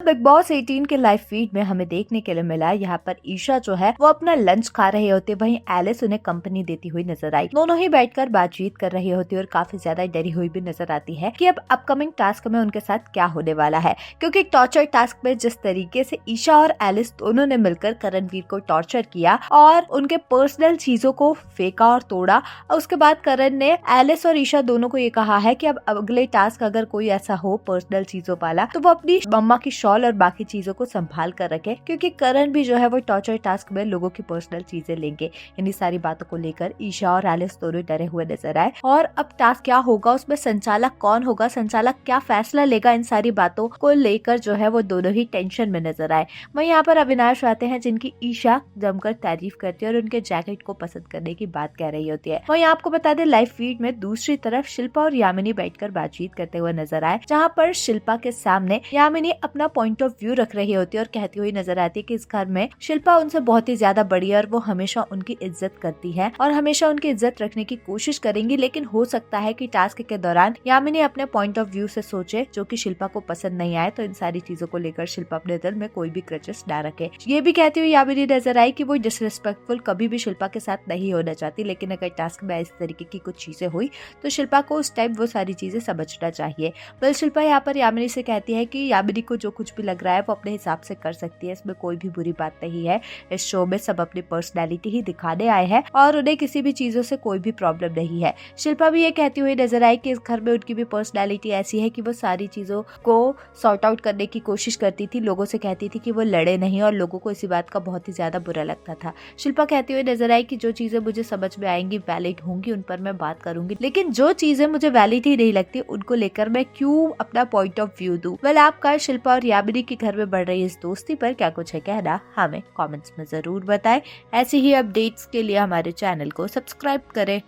Big boss 18 के live feed में हमें देखने के लिए मिला, यहाँ पर ईशा जो है वो अपना लंच खा रहे होते, वहीं एलिस उन्हें कंपनी देती हुई नजर आई। दोनों ही बैठकर बातचीत कर रही होती और काफी ज्यादा डरी हुई भी नजर आती है कि अब अपकमिंग टास्क में उनके साथ क्या होने वाला है, क्योंकि टॉर्चर टास्क में जिस तरीके से ईशा और एलिस दोनों ने मिलकर करणवीर को टॉर्चर किया और उनके पर्सनल चीजों को फेंका और तोड़ा, उसके बाद करण ने एलिस और ईशा दोनों को ये कहा है कि अब अगले टास्क अगर कोई ऐसा हो पर्सनल चीजों वाला तो वो अपनी मम्मा की शॉल और बाकी चीजों को संभाल कर रखे, क्योंकि करण भी जो है वो टॉर्चर टास्क में लोगों की पर्सनल चीजें लेंगे। इन्हीं सारी बातों को लेकर ईशा और एलिस दोनों डरे हुए नजर आए और अब टास्क क्या होगा, उसमें संचालक कौन होगा, संचालक क्या फैसला लेगा, इन सारी बातों को लेकर जो है वो दोनों ही टेंशन में नजर आए। वहीं यहाँ पर अविनाश आते हैं जिनकी ईशा जमकर तारीफ करती है और उनके जैकेट को पसंद करने की बात कह रही होती है। वहीं आपको बता दें लाइव फीड में दूसरी तरफ शिल्पा और यामिनी बैठकर बातचीत करते हुए नजर आए, जहाँ पर शिल्पा के सामने यामिनी अपना पॉइंट ऑफ व्यू रख रही होती है और कहती हुई नजर आती है कि इस घर में शिल्पा उनसे बहुत ही ज्यादा बड़ी है और वो हमेशा उनकी इज्जत करती है और हमेशा उनकी इज्जत रखने की कोशिश करेंगी, लेकिन हो सकता है कि टास्क के दौरान यामिनी अपने पॉइंट ऑफ व्यू से सोचे जो कि शिल्पा को पसंद नहीं आए, तो इन सारी चीजों को लेकर शिल्पा अपने दिल में कोई भी क्रचेस ना रखे। ये भी कहती हुई यामिनी नजर आई कि वो डिसरिस्पेक्टफुल कभी भी शिल्पा के साथ नहीं होना चाहती, लेकिन अगर टास्क में इस तरीके की कुछ चीजें हुई तो शिल्पा को उस टाइम वो सारी चीजें समझना चाहिए। बल शिल्पा यहाँ पर यामिनी से कहती है कि यामिनी को जो कुछ भी लग रहा है वो अपने हिसाब से कर सकती है, इसमें कोई भी बुरी बात नहीं है। इस शो में सब अपनी पर्सनैलिटी ही दिखाने आए हैं और उन्हें किसी भी चीजों से कोई भी प्रॉब्लम नहीं है। शिल्पा भी ये कहती हुई नजर आई कि इस घर में उनकी भी पर्सनैलिटी ऐसी है कि वो सारी चीजों को सॉर्ट आउट करने की कोशिश करती थी, लोगों से कहती थी कि वो लड़े नहीं और लोगों को इसी बात का बहुत ही ज्यादा बुरा लगता था। शिल्पा कहती हुई नजर आई कि जो चीजें मुझे समझ में आएंगी वैलिड होंगी उन पर मैं बात करूंगी, लेकिन जो चीजें मुझे वैलिड ही नहीं लगती उनको लेकर मैं क्यों अपना पॉइंट ऑफ व्यू दूं। वेल आपका शिल्पा और यामिनी के घर में बढ़ रही इस दोस्ती पर क्या कुछ है कहना, हमें कमेंट्स में जरूर बताएं। ऐसी ही अपडेट्स के लिए हमारे चैनल को सब्सक्राइब करें।